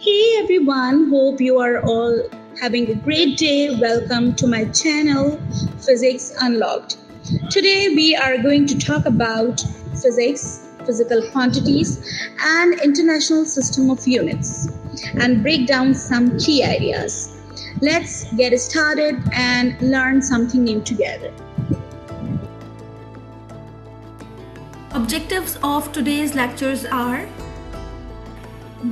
Hey everyone, hope you are all having a great day. Welcome to my channel, Physics Unlocked. Today we are going to talk about physics, physical quantities, and international system of units and break down some key ideas. Let's get started and learn something new together. Objectives of today's lectures are: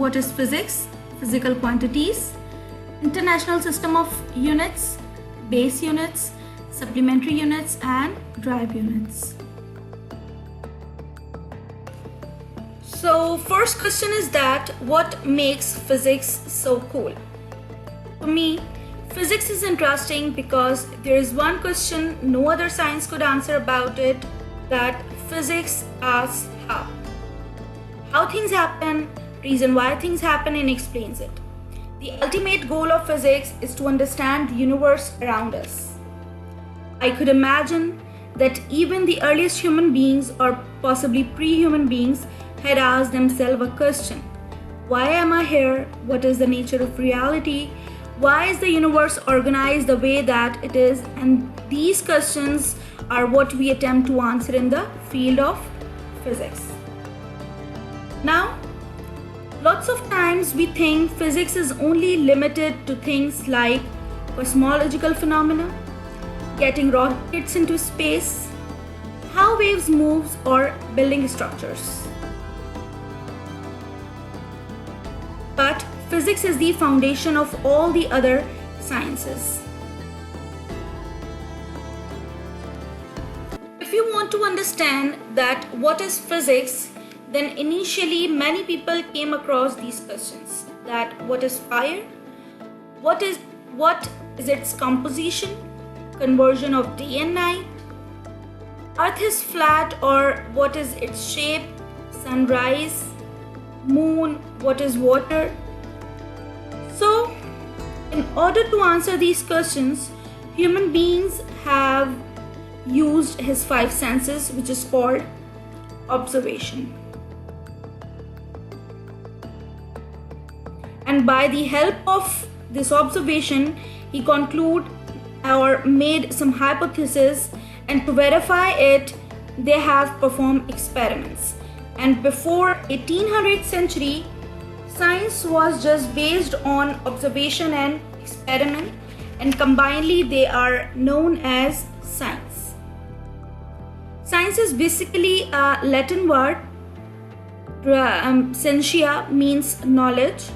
what is physics, physical quantities, international system of units, base units, supplementary units, and drive units. So first question is that what makes physics so cool? For me, physics is interesting because there is one question no other science could answer about it, that physics asks how. How things happen, reason why things happen, and explains it. The ultimate goal of physics is to understand the universe around us. I could imagine that even the earliest human beings, or possibly pre-human beings, had asked themselves a question. Why am I here? What is the nature of reality? Why is the universe organized the way that it is? And these questions are what we attempt to answer in the field of physics. Now, lots of times we think physics is only limited to things like cosmological phenomena, getting rockets into space, how waves move, or building structures. But physics is the foundation of all the other sciences. If you want to understand that what is physics, then initially many people came across these questions, that what is fire, what is its composition, conversion of day and night, earth is flat or what is its shape, sunrise, moon, what is water. So in order to answer these questions, human beings have used his five senses, which is called observation. And by the help of this observation, he concluded or made some hypothesis, and to verify it, they have performed experiments. And before 1800th century, science was just based on observation and experiment, and combinedly they are known as science. Science is basically a Latin word. Scientia means knowledge.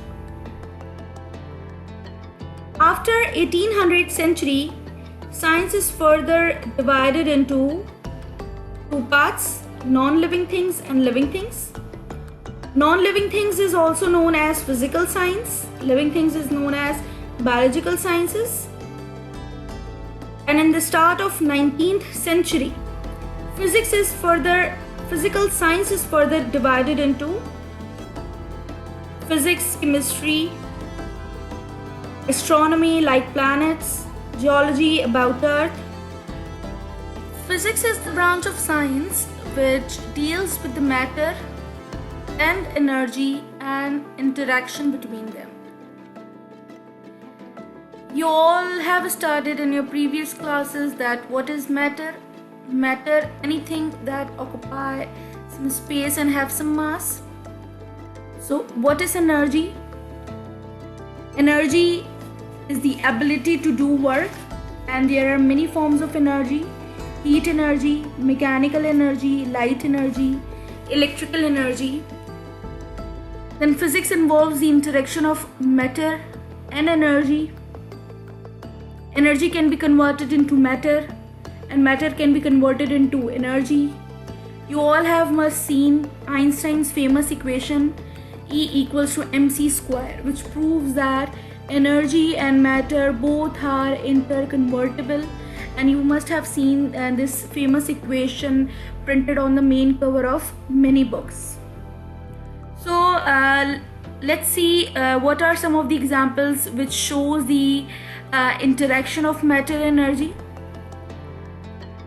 After 1800th century, science is further divided into two parts: non-living things and living things. Non-living things is also known as physical science. Living things is known as biological sciences. And in the start of 19th century, physical science is further divided into physics, chemistry, astronomy like planets, geology about Earth. Physics is the branch of science which deals with the matter and energy and interaction between them. You all have studied in your previous classes that what is matter? Matter, anything that occupy some space and have some mass. So what is energy? Energy is the ability to do work, and there are many forms of energy: heat energy, mechanical energy, light energy, electrical energy. Then physics involves the interaction of matter and energy. Energy can be converted into matter, and matter can be converted into energy. You all have must seen Einstein's famous equation E equals to mc square, which proves that energy and matter both are interconvertible, and you must have seen this famous equation printed on the main cover of many books. So let's see what are some of the examples which shows the interaction of matter and energy.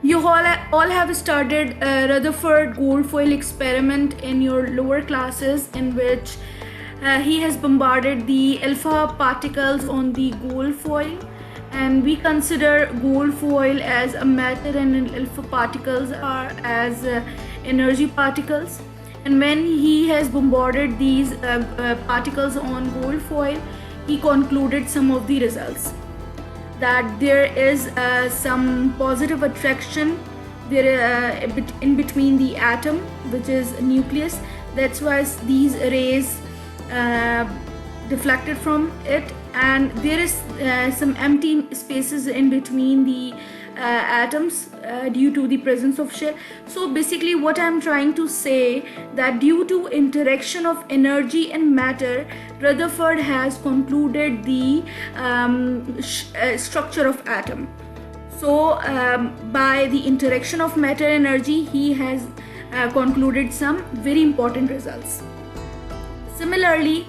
You all have studied Rutherford Goldfoil experiment in your lower classes, in which he has bombarded the alpha particles on the gold foil, and we consider gold foil as a matter and alpha particles are as energy particles. And when he has bombarded these particles on gold foil, he concluded some of the results, that there is some positive attraction there in between the atom, which is nucleus. That's why these rays deflected from it, and there is some empty spaces in between the atoms due to the presence of shell. So basically what I'm trying to say, that due to interaction of energy and matter, Rutherford has concluded the structure of atom. So by the interaction of matter energy, he has concluded some very important results. Similarly,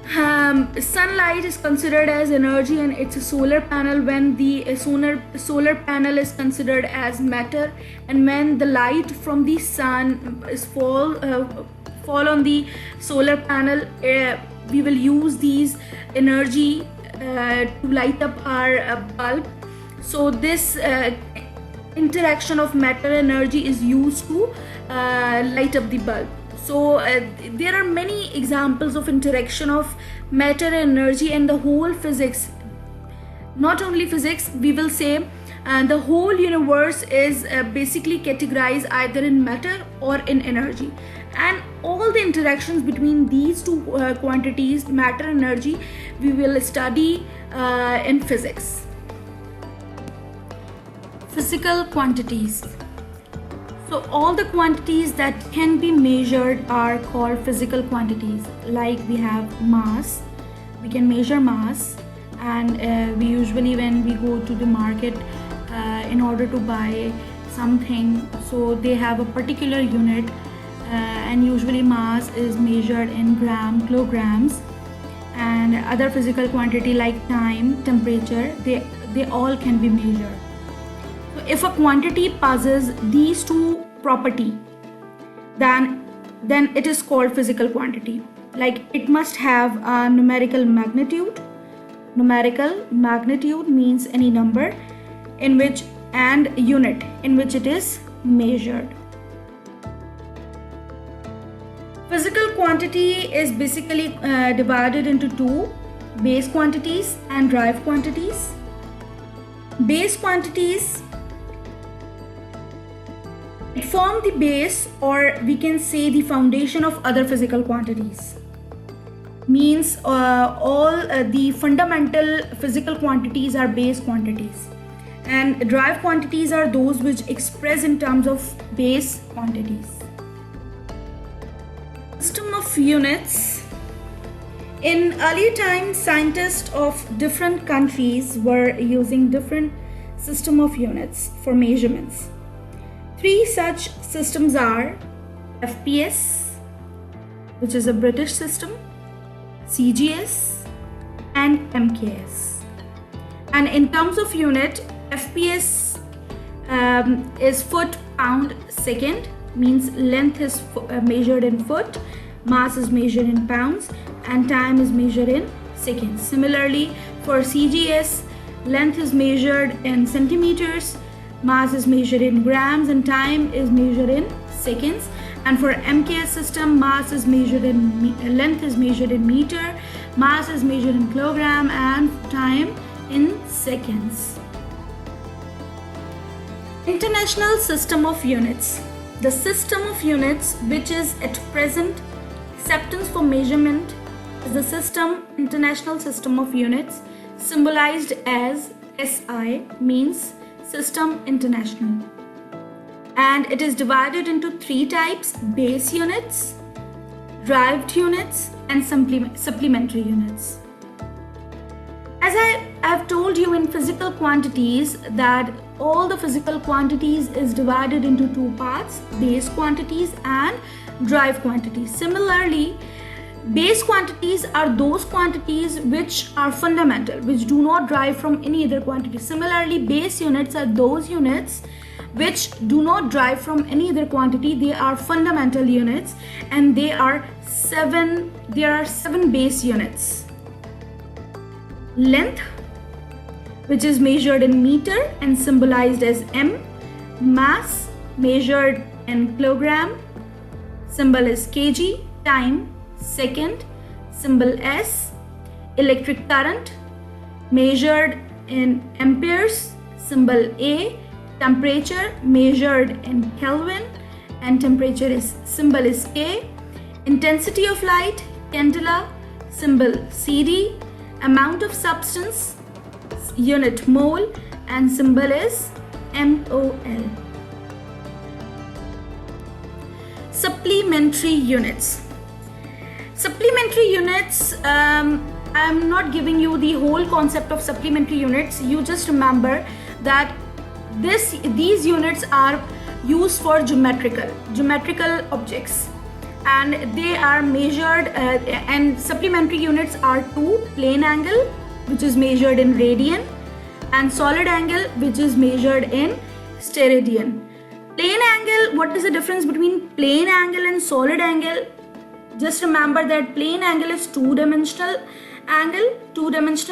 sunlight is considered as energy and it's a solar panel when the solar panel is considered as matter, and when the light from the sun is fall on the solar panel, we will use these energy to light up our bulb. So this interaction of matter energy is used to light up the bulb. So there are many examples of interaction of matter and energy, and the whole physics, not only physics, we will say the whole universe is basically categorized either in matter or in energy, and all the interactions between these two quantities, matter and energy, we will study in physics. Physical quantities. So all the quantities that can be measured are called physical quantities. Like we have mass, we can measure mass, and we usually, when we go to the market in order to buy something, so they have a particular unit, and usually mass is measured in gram, kilograms, and other physical quantity like time, temperature, they all can be measured. If a quantity possesses these two property, then it is called physical quantity. Like it must have a numerical magnitude. Numerical magnitude means any number in which, and unit in which it is measured. Physical quantity is basically divided into two: base quantities and derived quantities. Base quantities, it form the base, or we can say the foundation of other physical quantities. Means all the fundamental physical quantities are base quantities, and derived quantities are those which express in terms of base quantities. System of units. In earlier times, scientists of different countries were using different system of units for measurements. Three such systems are FPS, which is a British system, CGS, and MKS. And in terms of unit, FPS is foot, pound, second, means length is measured in foot, mass is measured in pounds, and time is measured in seconds. Similarly, for CGS, length is measured in centimeters, mass is measured in grams, and time is measured in seconds. And for MKS system, mass is measured in length is measured in meter, mass is measured in kilogram, and time in seconds. International system of units. The system of units which is at present acceptance for measurement is the International System of Units, symbolized as SI, means System International, and it is divided into three types: base units, derived units, and supplementary units. As I have told you in physical quantities, that all the physical quantities is divided into two parts: base quantities and derived quantities. Similarly, base quantities are those quantities which are fundamental, which do not derive from any other quantity. Similarly, base units are those units which do not derive from any other quantity. They are fundamental units, and there are seven base units. Length, which is measured in meter and symbolized as m. Mass, measured in kilogram, symbol is kg. Time, second, symbol S. Electric current, measured in amperes, symbol A. Temperature, measured in Kelvin, and temperature is symbol is K. Intensity of light, candela, symbol CD. Amount of substance, unit mole, and symbol is MOL. Supplementary units. Supplementary units, I'm not giving you the whole concept of supplementary units. You just remember that these units are used for geometrical objects, and they are measured, and supplementary units are 2: plane angle, which is measured in radian, and solid angle, which is measured in steradian. Plane angle, what is the difference between plane angle and solid angle? Just remember that plane angle is two-dimensional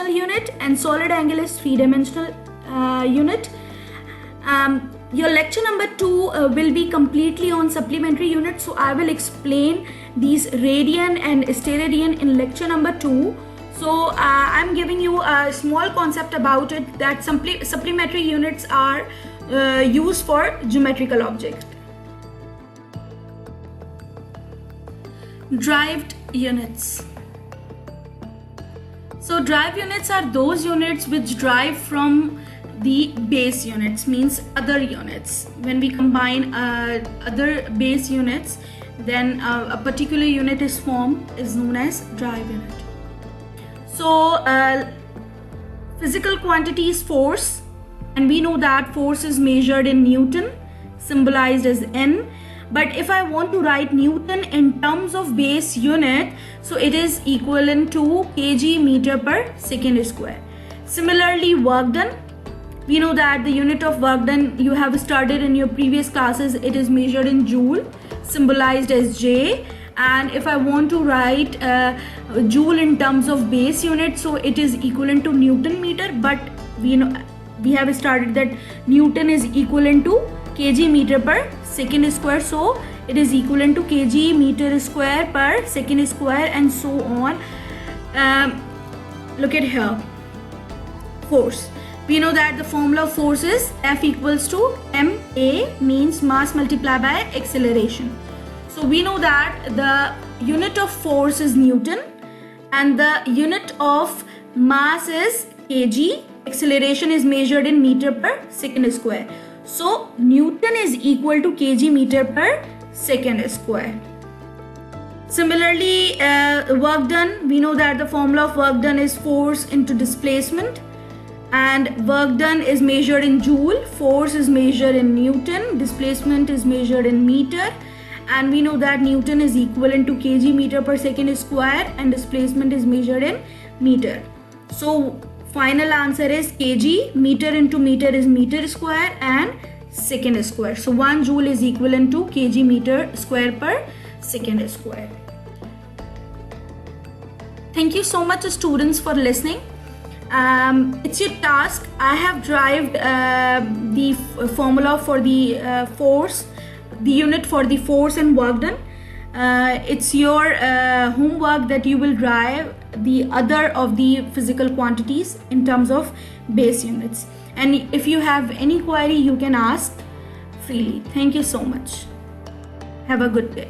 unit, and solid angle is three-dimensional unit. Your lecture number 2 will be completely on supplementary units, so I will explain these radian and steradian in lecture number 2. So I'm giving you a small concept about it, that supplementary units are used for geometrical objects. Derived units. So derived units are those units which derive from the base units, means other units. When we combine other base units, then a particular unit is formed, is known as derived unit. So physical quantity is force, and we know that force is measured in Newton, symbolized as N. But if I want to write Newton in terms of base unit, so it is equivalent to kg meter per second square. Similarly, work done, we know that the unit of work done, you have studied in your previous classes, it is measured in joule, symbolized as J. And if I want to write joule in terms of base unit, so it is equivalent to Newton meter. But we have started that Newton is equivalent to kg meter per second square, so it is equivalent to kg meter square per second square, and so on. Look at here, force. We know that the formula of force is F equals to ma, means mass multiplied by acceleration. So we know that the unit of force is Newton, and the unit of mass is kg. Acceleration is measured in meter per second square. So Newton is equal to kg meter per second square. Similarly, work done, we know that the formula of work done is force into displacement, and work done is measured in joule, force is measured in Newton, displacement is measured in meter, and we know that Newton is equivalent to kg meter per second square, and displacement is measured in meter. So final answer is kg, meter into meter is meter square, and second square. So 1 joule is equivalent to kg meter square per second square. Thank you so much, students, for listening. It's your task. I have derived the formula for the force, the unit for the force and work done. It's your homework that you will derive the other of the physical quantities in terms of base units. And if you have any query, you can ask freely. Thank you so much. Have a good day.